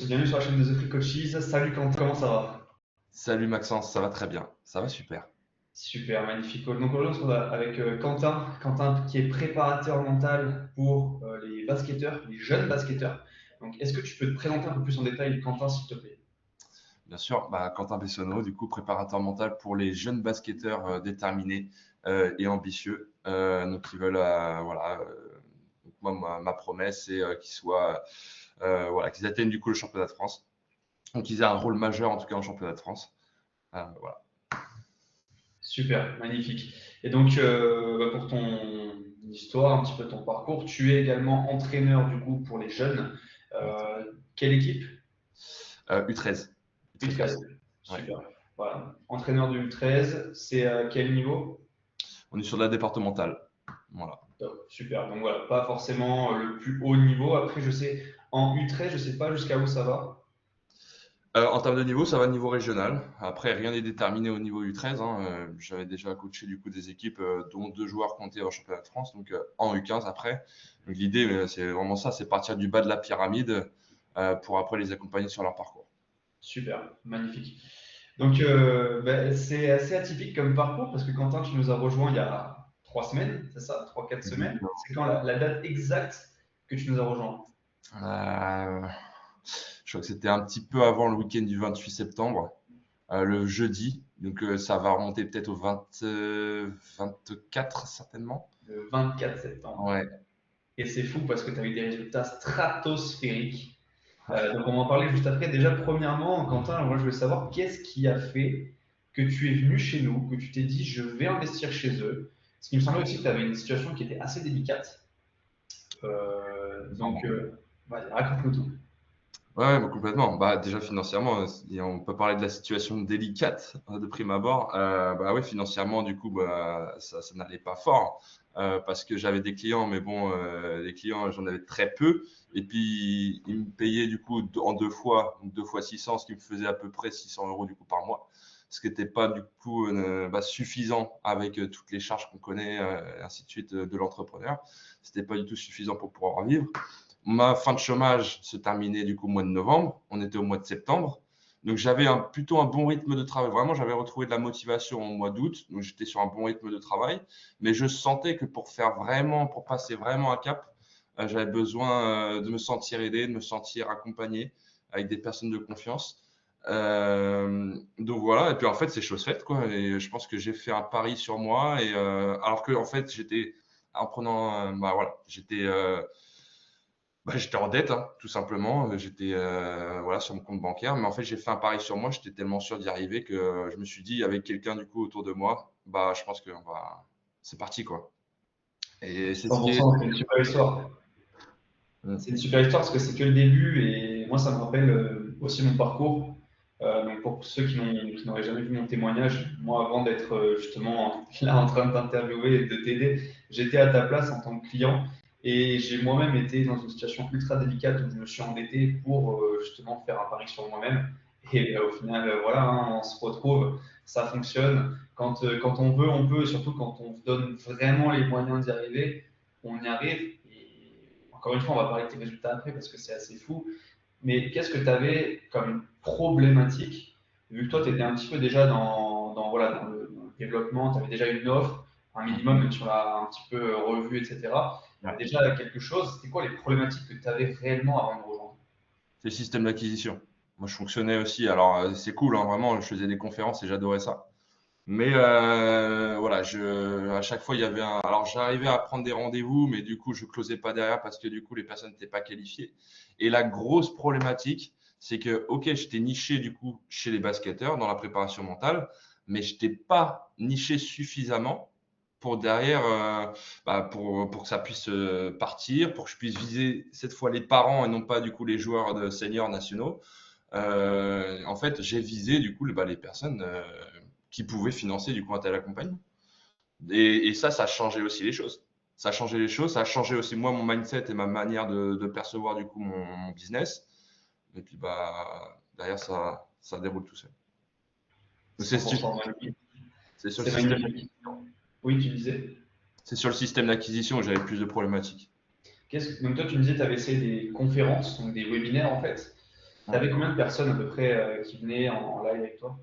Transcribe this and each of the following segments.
bienvenue sur la chaîne de The Free Coaches. Salut Quentin, comment ça va? Salut Maxence, ça va très bien, ça va super. Super, magnifique. Donc aujourd'hui on se retrouve avec Quentin qui est préparateur mental pour les basketteurs, les jeunes basketteurs. Donc est-ce que tu peux te présenter un peu plus en détail, Quentin, s'il te plaît? Bien sûr, Quentin Bessonneau, du coup préparateur mental pour les jeunes basketteurs déterminés et ambitieux, donc qui veulent, voilà, donc moi ma promesse c'est qu'ils soient, voilà, qu'ils atteignent du coup le championnat de France, donc qu'ils aient un rôle majeur en tout cas en championnat de France. Voilà. Super, magnifique. Et donc pour ton histoire, un petit peu ton parcours, tu es également entraîneur du coup pour les jeunes. Euh, Quelle équipe? U13, U13 U13. garçon. Ouais. Super. Voilà. Entraîneur du U13, c'est quel niveau? On est sur de la départementale. Voilà. Top, super. Donc voilà, pas forcément le plus haut niveau. Après, je sais, en U13, je sais pas jusqu'à où ça va. En termes de niveau, ça va niveau régional. Après, rien n'est déterminé au niveau U13, hein. J'avais déjà coaché du coup des équipes dont deux joueurs comptaient en championnat de France, donc en U15 après. Donc l'idée, c'est vraiment ça, c'est partir du bas de la pyramide pour après les accompagner sur leur parcours. Super, magnifique. Donc c'est assez atypique comme parcours parce que Quentin, tu nous as rejoint il y a 3 semaines, c'est ça? 3, 4 semaines. Exactement. C'est quand la date exacte que tu nous as rejoint? Euh, je crois que c'était un petit peu avant le week-end du 28 septembre, le jeudi. Donc ça va remonter peut-être au 20, 24 certainement. Le 24 septembre. Ouais. Et c'est fou parce que tu as eu des résultats stratosphériques. Ouais. Donc on va en parler juste après. Déjà, premièrement, Quentin, moi je veux savoir qu'est-ce qui a fait que tu es venu chez nous, que tu t'es dit je vais investir chez eux. Parce qu'il me semblait aussi que tu avais une situation qui était assez délicate. Donc, vas-y, raconte-nous tout. Ouais, complètement. Déjà financièrement, on peut parler de la situation délicate de prime abord. Oui, financièrement, du coup, ça n'allait pas fort parce que j'avais des clients, mais bon, les clients, j'en avais très peu. Et puis, ils me payaient du coup en deux fois, donc deux fois 600, ce qui me faisait à peu près 600 euros du coup par mois, ce qui n'était pas du coup suffisant avec toutes les charges qu'on connaît, et ainsi de suite, de l'entrepreneur. C'était pas du tout suffisant pour pouvoir en vivre. Ma fin de chômage se terminait du coup au mois de novembre. On était au mois de septembre. Donc j'avais plutôt un bon rythme de travail. Vraiment, j'avais retrouvé de la motivation au mois d'août. Donc j'étais sur un bon rythme de travail. Mais je sentais que pour passer vraiment un cap, j'avais besoin de me sentir aidé, de me sentir accompagné avec des personnes de confiance. Donc voilà. Et puis en fait, c'est chose faite, quoi. Et je pense que j'ai fait un pari sur moi. Et alors que en fait, j'étais en prenant, voilà, j'étais en dette, hein, tout simplement. J'étais voilà, sur mon compte bancaire. Mais en fait, j'ai fait un pari sur moi. J'étais tellement sûr d'y arriver que je me suis dit, avec quelqu'un du coup autour de moi, je pense que c'est parti, quoi. Et c'est ce qui est. 100%, c'est une super histoire. C'est une super histoire parce que c'est que le début et moi ça me rappelle aussi mon parcours. Donc pour ceux qui n'auraient jamais vu mon témoignage, moi avant d'être justement là en train de t'interviewer et de t'aider, j'étais à ta place en tant que client et j'ai moi-même été dans une situation ultra délicate où je me suis endetté pour justement faire un pari sur moi-même. Et au final, voilà, hein, on se retrouve, ça fonctionne. Quand on veut, on peut, et surtout quand on se donne vraiment les moyens d'y arriver, on y arrive. Et encore une fois, on va parler de tes résultats après parce que c'est assez fou. Mais qu'est-ce que tu avais comme problématique, vu que toi, tu étais un petit peu déjà voilà, dans le développement, tu avais déjà une offre, un minimum, même si on l'a un petit peu revu, etc. Il y avait déjà quelque chose. C'était quoi les problématiques que tu avais réellement avant de nous rejoindre? C'est le système d'acquisition. Moi, je fonctionnais aussi. Alors, c'est cool, hein, vraiment. Je faisais des conférences et j'adorais ça. Mais voilà, à chaque fois, il y avait un. Alors, j'arrivais à prendre des rendez-vous, mais du coup, je closais pas derrière parce que du coup, les personnes n'étaient pas qualifiées. Et la grosse problématique, c'est que, ok, j'étais niché du coup chez les basketteurs dans la préparation mentale, mais je n'étais pas niché suffisamment pour derrière, pour que ça puisse partir, pour que je puisse viser cette fois les parents et non pas du coup les joueurs de seniors nationaux. En fait, j'ai visé du coup les personnes qui pouvaient financer du coup un tel accompagnement. Et ça a changé aussi les choses. Ça a changé les choses, ça a changé aussi moi mon mindset et ma manière de percevoir du coup mon business. Et puis derrière ça déroule tout seul. Donc, 100% magnifique. c'est sur le C'est système magnifique. Oui, tu disais. c'est sur le système d'acquisition où j'avais plus de problématiques. Donc toi, tu me disais que tu avais essayé des conférences, donc des webinaires en fait. Tu avais combien de personnes à peu près qui venaient en live avec toi?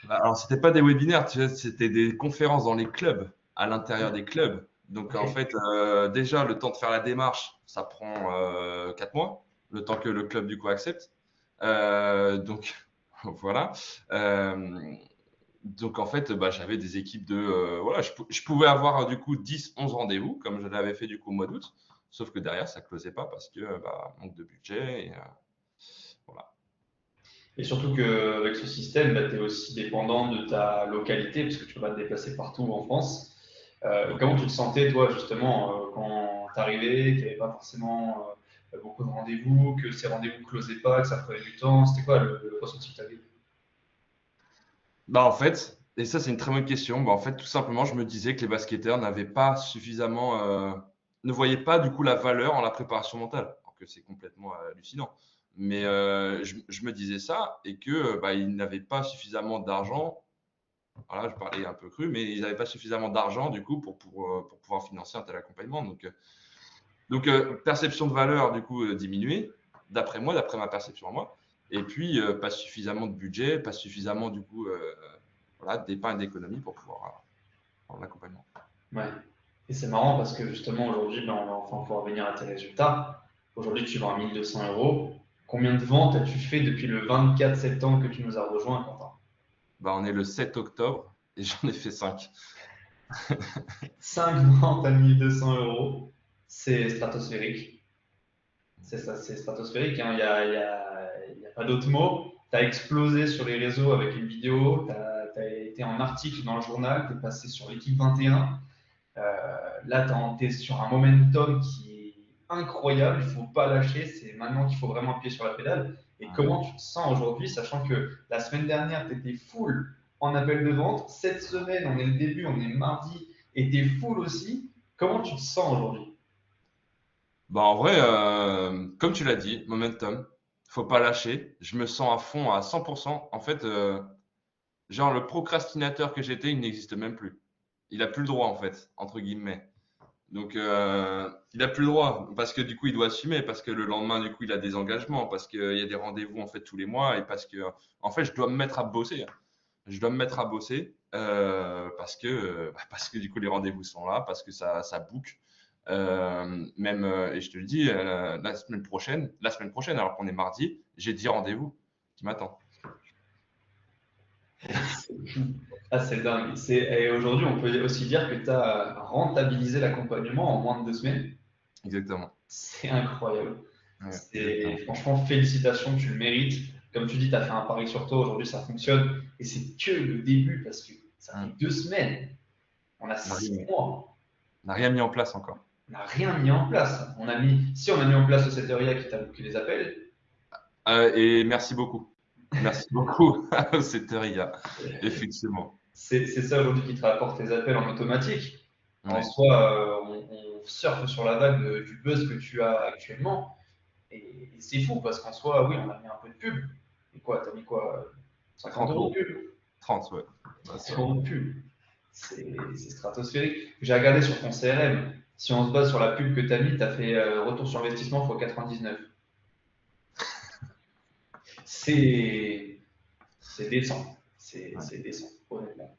Alors, c'était pas des webinaires, tu vois, c'était des conférences dans les clubs, à l'intérieur des clubs. Donc, Ok. en fait, déjà, le temps de faire la démarche, ça prend 4 mois, le temps que le club, du coup, accepte. Donc, voilà. Euh, donc, en fait, bah, j'avais des équipes de. Voilà, je pouvais avoir, du coup, 10, 11 rendez-vous, comme je l'avais fait, du coup, au mois d'août. Sauf que derrière, ça ne closait pas parce que, bah, manque de budget. Et, voilà. Et surtout qu'avec ce système, bah, tu es aussi dépendant de ta localité, parce que tu ne peux pas te déplacer partout en France. Comment tu te sentais, toi, justement, quand tu arrivais, qu'il n'y avait pas forcément beaucoup de rendez-vous, que ces rendez-vous ne closaient pas, que ça prenait du temps? C'était quoi le ressenti que tu avais? Bah, en fait, et ça, c'est une très bonne question. Bah, en fait, tout simplement, je me disais que les basketteurs n'avaient pas suffisamment, ne voyaient pas du coup la valeur en la préparation mentale, alors que c'est complètement hallucinant. Mais je me disais ça et que bah, ils n'avaient pas suffisamment d'argent. Voilà, je parlais un peu cru, mais ils n'avaient pas suffisamment d'argent du coup pour pouvoir financer un tel accompagnement. Donc, perception de valeur du coup diminuée, d'après moi, d'après ma perception à moi. Et puis, pas suffisamment de budget, pas suffisamment du coup voilà, d'épargne d'économie pour pouvoir avoir l'accompagnement. Ouais. Et c'est marrant parce que justement, aujourd'hui, ben, on va enfin pouvoir venir à tes résultats. Aujourd'hui, tu vends à 1 200 euros. Combien de ventes as-tu fait depuis le 24 septembre que tu nous as rejoint, Quentin? Bah, on est le 7 octobre et j'en ai fait 5. 5 ventes à 1 200 euros, c'est stratosphérique. C'est ça, c'est stratosphérique. Hein. Il y a pas d'autre mot. Tu as explosé sur les réseaux avec une vidéo, tu as été en article dans le journal, tu es passé sur l'équipe 21. Là, tu es sur un momentum qui est incroyable. Il ne faut pas lâcher. C'est maintenant qu'il faut vraiment appuyer sur la pédale. Et comment tu te sens aujourd'hui, sachant que la semaine dernière, tu étais full en appel de vente. Cette semaine, on est le début, on est mardi, et tu es full aussi. Comment tu te sens aujourd'hui? Bah, en vrai, comme tu l'as dit, momentum, faut pas lâcher. Je me sens à fond à 100%. En fait, genre le procrastinateur que j'étais, il n'existe même plus. Il a plus le droit en fait, entre guillemets. Donc, il a plus le droit parce que du coup, il doit assumer, parce que le lendemain, du coup, il a des engagements, parce qu'il y a des rendez-vous en fait tous les mois et parce que, en fait, je dois me mettre à bosser. Je dois me mettre à bosser parce que du coup, les rendez-vous sont là, parce que ça book. Même, et je te le dis, la semaine prochaine, alors qu'on est mardi, j'ai 10 rendez-vous qui m'attendent. Ah, c'est dingue. Et aujourd'hui, on peut aussi dire que tu as rentabilisé l'accompagnement en moins de 2 semaines. Exactement. C'est incroyable. Ouais, exactement. Franchement, félicitations, tu le mérites. Comme tu dis, tu as fait un pari sur toi, aujourd'hui ça fonctionne. Et c'est que le début parce que ça fait Hum. 2 semaines. On a On n'a 6 mois. rien mis en place encore. On n'a rien mis en place. Si on a mis en place le Setteria qui les appelle, Et merci beaucoup. Merci beaucoup à cette RIA, effectivement. c'est ça aujourd'hui qui te rapporte tes appels en automatique. En Ouais. soi, on surfe sur la vague du buzz que tu as actuellement. Et c'est fou parce qu'en soi, oui, on a mis un peu de pub. Et quoi, t'as mis quoi 50 30 euros de euros. pub? 30, ouais. Ouais, 30 ça. euros de pub. C'est stratosphérique. J'ai regardé sur ton CRM. Si on se base sur la pub que tu as mis, tu as fait retour sur investissement x 99. C'est décent. Ouais. C'est décent, honnêtement.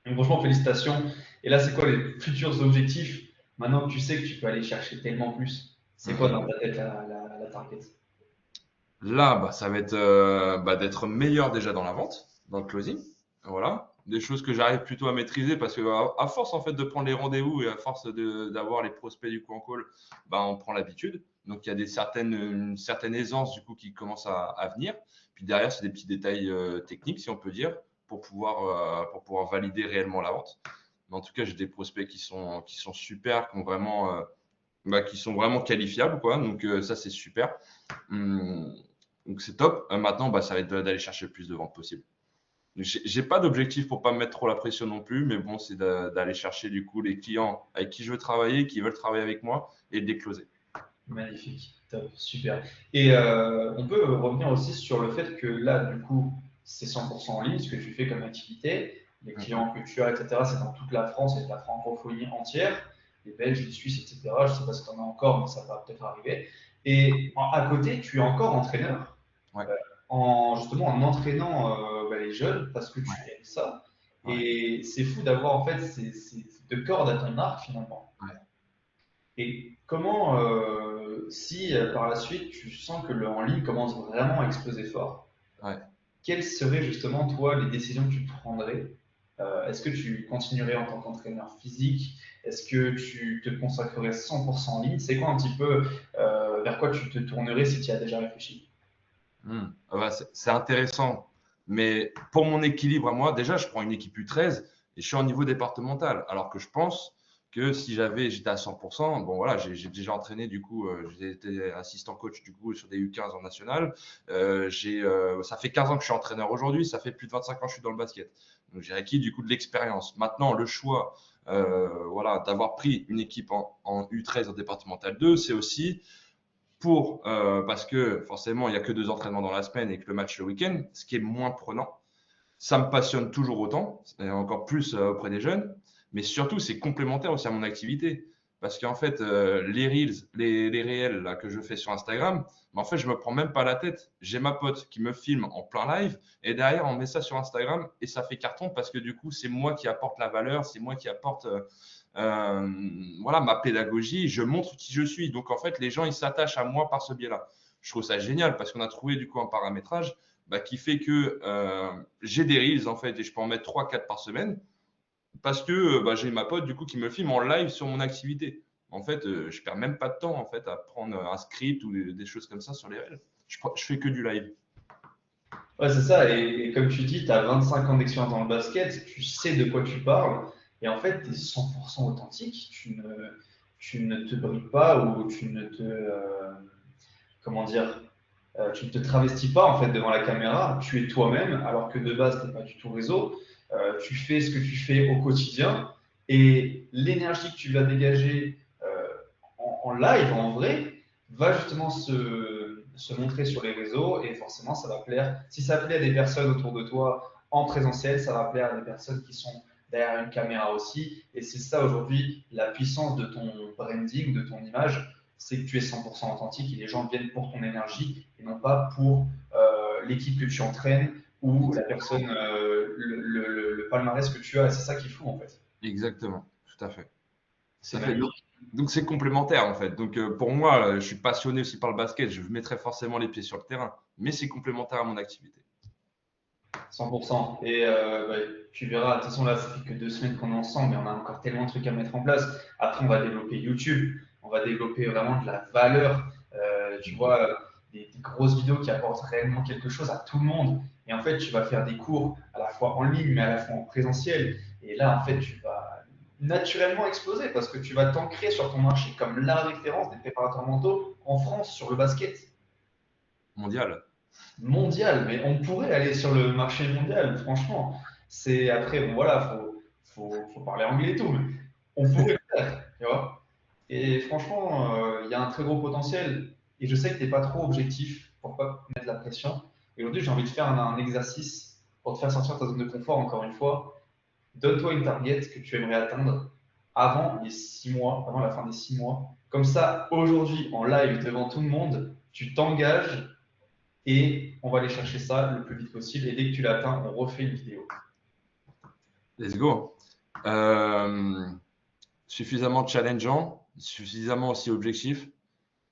Donc, franchement, félicitations. Et là, c'est quoi les futurs objectifs? Maintenant que tu sais que tu peux aller chercher tellement plus, c'est quoi dans Mhm. ta tête la target? Là, bah, ça va être bah, d'être meilleur déjà dans la vente, dans le closing. Voilà. Des choses que j'arrive plutôt à maîtriser parce que à force en fait de prendre les rendez-vous et à force d'avoir les prospects du coup en call, bah, on prend l'habitude. Donc il y a une certaine aisance du coup qui commence à venir. Puis derrière, c'est des petits détails techniques, si on peut dire, pour pouvoir valider réellement la vente. Mais en tout cas, j'ai des prospects qui sont super, qui sont vraiment qualifiables, quoi. Donc ça, c'est super. Hum, donc c'est top. Maintenant, bah, ça va être d'aller chercher le plus de ventes possible. J'ai pas d'objectif pour pas me mettre trop la pression non plus, mais bon, c'est d'aller chercher du coup les clients avec qui je veux travailler, qui veulent travailler avec moi et de les closer. Magnifique, top, super. Et on peut revenir aussi sur le fait que là, du coup, c'est 100% en ligne, ce que tu fais comme activité. Les Mhm. clients que tu as, etc., c'est dans toute la France et la francophonie entière, les Belges, les Suisses, etc. Je ne sais pas si tu en as encore, mais ça va peut-être arriver. Et à côté, tu es encore entraîneur. Ouais. justement en entraînant les jeunes parce que tu Ouais, aimes ça. ouais, Et c'est fou d'avoir en fait ces deux cordes à ton arc finalement. ouais, Et comment, si par la suite tu sens que le en ligne commence vraiment à exploser fort, ouais. quelles seraient justement, toi, les décisions que tu prendrais? Est-ce que tu continuerais en tant qu'entraîneur physique? Est-ce que tu te consacrerais 100% en ligne? C'est quoi un petit peu vers quoi tu te tournerais si tu y as déjà réfléchi? Ah bah, c'est intéressant. Mais pour mon équilibre à moi, déjà, je prends une équipe U13 et je suis en niveau départemental. Alors que je pense que si j'étais à 100%, bon voilà, j'ai déjà entraîné du coup, j'ai été assistant coach du coup sur des U15 en national. Ça fait 15 ans que je suis entraîneur aujourd'hui, ça fait plus de 25 ans que je suis dans le basket. Donc j'ai acquis du coup de l'expérience. Maintenant, le choix, voilà, d'avoir pris une équipe en U13 en départemental 2, c'est aussi parce que forcément, il n'y a que 2 entraînements dans la semaine et que le match le week-end, ce qui est moins prenant. Ça me passionne toujours autant, et encore plus auprès des jeunes, mais surtout, c'est complémentaire aussi à mon activité. Parce qu'en fait, les reels, les réels là, que je fais sur Instagram, mais en fait, je me prends même pas la tête. J'ai ma pote qui me filme en plein live et derrière, on met ça sur Instagram et ça fait carton parce que du coup, c'est moi qui apporte la valeur, c'est moi qui apporte euh, voilà, ma pédagogie, je montre qui je suis. Donc en fait, les gens, ils s'attachent à moi par ce biais-là. Je trouve ça génial parce qu'on a trouvé du coup un paramétrage qui fait que j'ai des reels en fait et je peux en mettre 3-4 par semaine parce que j'ai ma pote du coup qui me filme en live sur mon activité. En fait, je perds même pas de temps en fait à prendre un script ou des choses comme ça sur les reels. Je fais que du live. Ouais, c'est ça. Et comme tu dis, tu as 25 ans d'expérience dans le basket, tu sais de quoi tu parles. Et en fait, tu es 100% authentique. Tu ne te brides pas ou tu ne te, comment dire, tu ne te travestis pas en fait devant la caméra. Tu es toi-même, alors que de base, tu n'es pas du tout réseau. Tu fais ce que tu fais au quotidien. Et l'énergie que tu vas dégager en live, en vrai, va justement se montrer sur les réseaux et forcément ça va plaire. Si ça plaît à des personnes autour de toi en présentiel, ça va plaire à des personnes qui sont derrière une caméra aussi. Et c'est ça aujourd'hui la puissance de ton branding, de ton image, c'est que tu es 100% authentique et les gens viennent pour ton énergie et non pas pour l'équipe que tu entraînes ou la personne, le palmarès que tu as. C'est ça qui est fou en fait. Exactement, tout à fait. Tout C'est à fait. Donc, magnifique. donc c'est complémentaire en fait. Donc pour moi, je suis passionné aussi par le basket. Je mettrai forcément les pieds sur le terrain, mais c'est complémentaire à mon activité. 100%. Et tu verras, de toute façon, là, ça fait que 2 semaines qu'on est ensemble, mais on a encore tellement de trucs à mettre en place. Après, on va développer YouTube, on va développer vraiment de la valeur, tu vois, des grosses vidéos qui apportent réellement quelque chose à tout le monde. Et en fait, tu vas faire des cours à la fois en ligne, mais à la fois en présentiel. Et là, en fait, tu vas naturellement exploser parce que tu vas t'ancrer sur ton marché comme la référence des préparateurs mentaux en France sur le basket Mondial. mondial, mais on pourrait aller sur le marché mondial, franchement. C'est après, bon voilà, faut parler anglais et tout, mais on pourrait le faire, tu vois. Et franchement, il y a un très gros potentiel. Et je sais que tu n'es pas trop objectif pour pas mettre la pression. Et aujourd'hui, j'ai envie de faire un exercice pour te faire sortir de ta zone de confort, encore une fois. Donne-toi une target que tu aimerais atteindre avant les 6 mois, avant la fin des 6 mois. Comme ça, aujourd'hui, en live devant tout le monde, tu t'engages et on va aller chercher ça le plus vite possible. Et dès que tu l'atteins, on refait une vidéo. Let's go. Euh, Suffisamment challengeant, suffisamment aussi objectif.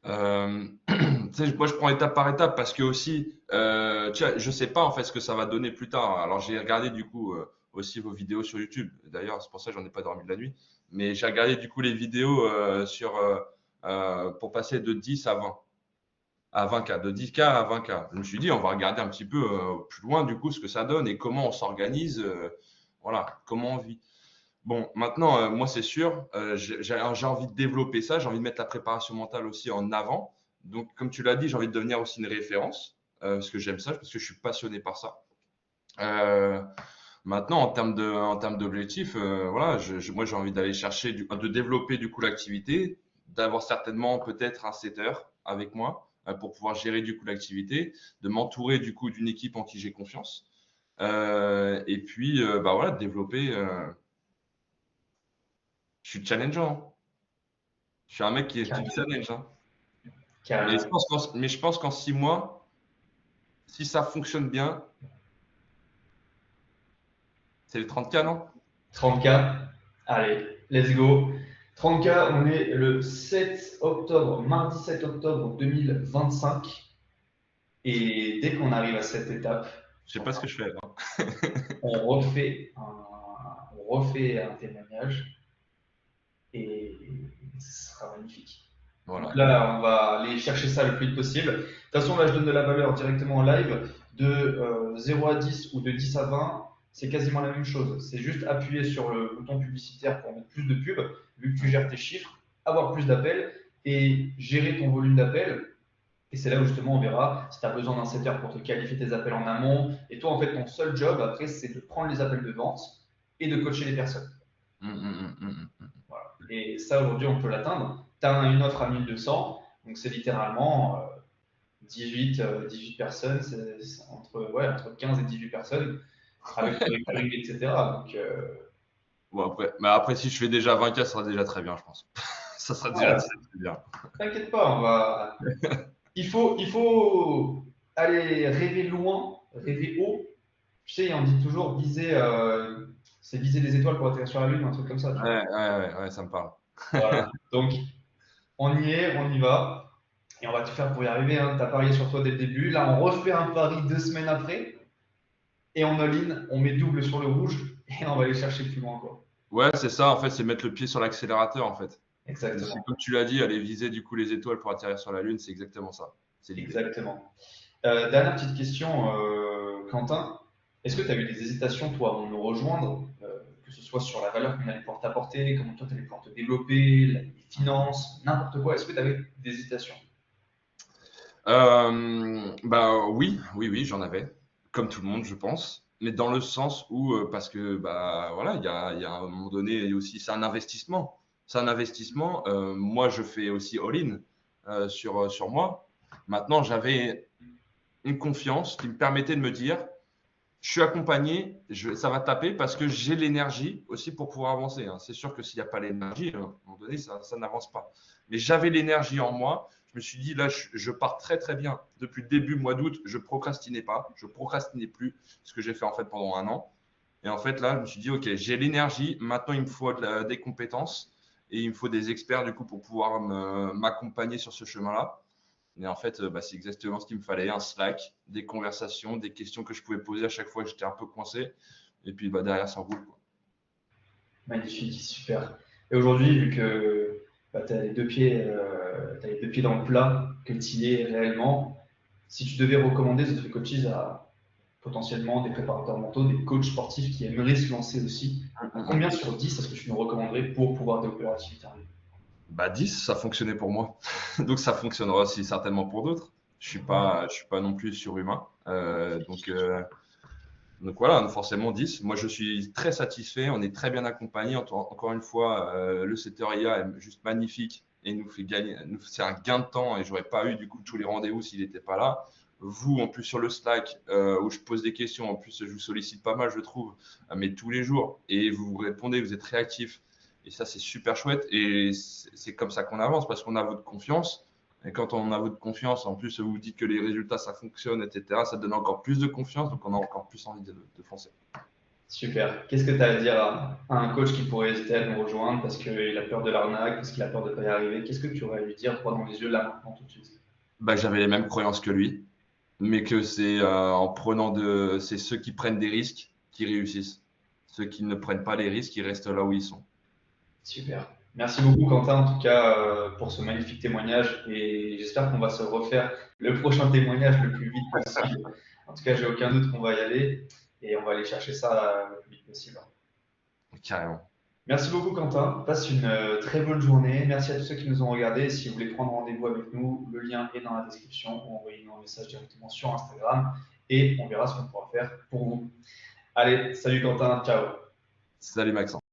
Moi, je prends étape par étape parce que aussi, tu vois, je sais pas en fait ce que ça va donner plus tard. Alors, j'ai regardé du coup aussi vos vidéos sur YouTube. D'ailleurs, c'est pour ça que j'en ai pas dormi de la nuit. Mais j'ai regardé du coup les vidéos pour passer de 10 à 20K, de 10K à 20K. Je me suis dit, on va regarder un petit peu plus loin du coup ce que ça donne et comment on s'organise, voilà, comment on vit. Bon, maintenant, moi, c'est sûr, j'ai envie de développer ça, j'ai envie de mettre la préparation mentale aussi en avant. Donc, comme tu l'as dit, j'ai envie de devenir aussi une référence, parce que j'aime ça, parce que je suis passionné par ça. Euh, Maintenant, en termes d'objectifs, voilà, moi, j'ai envie d'aller chercher, de développer du coup l'activité, d'avoir certainement peut-être un setter avec moi pour pouvoir gérer du coup l'activité, de m'entourer du coup d'une équipe en qui j'ai confiance. Et puis, voilà, de développer. Je suis challengeant. Je suis un mec qui Carrément. challenge, hein. Carrément. Mais je pense qu'en 6 mois, si ça fonctionne bien, c'est les 30K, non? 30K, allez, let's go. 30K, on est le 7 octobre, mardi 7 octobre 2025. Et dès qu'on arrive à cette étape, Je sais pas ce que je fais là. on refait un témoignage et ce sera magnifique. Donc Voilà. là, on va aller chercher ça le plus vite possible. De toute façon, là, je donne de la valeur directement en live. De 0 à 10 ou de 10 à 20, c'est quasiment la même chose. C'est juste appuyer sur le bouton publicitaire pour mettre plus de pubs, vu que tu gères tes chiffres, avoir plus d'appels et gérer ton volume d'appels. Et c'est là où justement on verra si tu as besoin d'un setter pour te qualifier tes appels en amont. Et toi, en fait, ton seul job après, c'est de prendre les appels de vente et de coacher les personnes. Voilà. Et ça, aujourd'hui, on peut l'atteindre. Tu as une offre à 1200, donc c'est littéralement 18 personnes, c'est entre 15 et 18 personnes, avec le recurring, etc. Donc, Bon, après, si je fais déjà 20K, ça sera déjà très bien, je pense. Ça sera déjà ouais, très, très bien. t'inquiète pas, il faut aller rêver loin, rêver haut. Tu sais, on dit toujours c'est viser les étoiles pour atterrir sur la Lune, un truc comme ça. Tu vois. Ouais, ça me parle. Voilà. Donc, on y est, on y va. Et on va tout faire pour y arriver. Hein. Tu as parié sur toi dès le début. Là, on refait un pari 2 semaines après. Et on all-in, on met double sur le rouge. Et on va aller chercher plus loin. Quoi. Ouais, c'est ça, en fait, c'est mettre le pied sur l'accélérateur, en fait. C'est Exactement. comme tu l'as dit, aller viser du coup les étoiles pour atterrir sur la Lune, c'est exactement ça. C'est l'idée. Exactement. Dernière petite question, Quentin. Est-ce que tu as eu des hésitations, toi, avant de nous rejoindre, que ce soit sur la valeur qu'on allait pouvoir t'apporter, comment toi, tu allais pouvoir te développer, les finances, n'importe quoi. Est-ce que tu avais des hésitations? Bah oui, j'en avais, comme tout le monde, je pense. Mais dans le sens où, parce que bah voilà, il y a un moment donné aussi, c'est un investissement. C'est un investissement. Moi, je fais aussi all-in sur moi. Maintenant, j'avais une confiance qui me permettait de me dire, je suis accompagné, ça va taper parce que j'ai l'énergie aussi pour pouvoir avancer. Hein. C'est sûr que s'il n'y a pas l'énergie, à un moment donné, ça n'avance pas. Mais j'avais l'énergie en moi. Je me suis dit, là, je pars très, très bien. Depuis le début, mois d'août, je procrastinais pas. Je procrastinais plus, ce que j'ai fait en fait pendant un an. Et en fait, là, je me suis dit, OK, j'ai l'énergie. Maintenant, il me faut des compétences et il me faut des experts, du coup, pour pouvoir m'accompagner sur ce chemin-là. Et en fait, bah, c'est exactement ce qu'il me fallait, un Slack, des conversations, des questions que je pouvais poser à chaque fois que j'étais un peu coincé. Et puis bah, derrière, ça roule. Quoi. Magnifique, super. Et aujourd'hui, vu que tu as t'as les deux pieds dans le plat, que tu y es réellement, si tu devais recommander The Three Coaches à potentiellement des préparateurs mentaux, des coachs sportifs qui aimeraient se lancer aussi, à combien sur 10 est-ce que tu nous recommanderais pour pouvoir développer leur activité en ligne? Bah 10, ça fonctionnait pour moi. Donc ça fonctionnera aussi certainement pour d'autres. Je suis pas non plus surhumain. Donc voilà, forcément 10. Moi, je suis très satisfait. On est très bien accompagné. Encore une fois, le setter IA est juste magnifique et nous fait gagner. C'est un gain de temps et j'aurais pas eu du coup tous les rendez-vous s'il n'était pas là. Vous, en plus sur le Slack, où je pose des questions, en plus je vous sollicite pas mal, je trouve, mais tous les jours. Et vous répondez, vous êtes réactif. Et ça, c'est super chouette. Et c'est comme ça qu'on avance parce qu'on a votre confiance. Et quand on a votre confiance, en plus, vous dites que les résultats, ça fonctionne, etc., ça donne encore plus de confiance, donc on a encore plus envie de foncer. Super. Qu'est-ce que tu as à dire à un coach qui pourrait hésiter à nous rejoindre parce qu'il a peur de l'arnaque, parce qu'il a peur de ne pas y arriver? Qu'est-ce que tu aurais à lui dire, droit dans les yeux, là, maintenant, tout de suite? Bah, j'avais les mêmes croyances que lui, mais que c'est c'est ceux qui prennent des risques qui réussissent. Ceux qui ne prennent pas les risques, ils restent là où ils sont. Super. Merci beaucoup, Quentin, en tout cas, pour ce magnifique témoignage. Et j'espère qu'on va se refaire le prochain témoignage le plus vite possible. En tout cas, j'ai aucun doute qu'on va y aller et on va aller chercher ça le plus vite possible. Carrément. Merci beaucoup, Quentin. Passe une très bonne journée. Merci à tous ceux qui nous ont regardés. Si vous voulez prendre rendez-vous avec nous, le lien est dans la description ou envoyez-nous un message directement sur Instagram et on verra ce qu'on pourra faire pour vous. Allez, salut Quentin, ciao. Salut Maxence.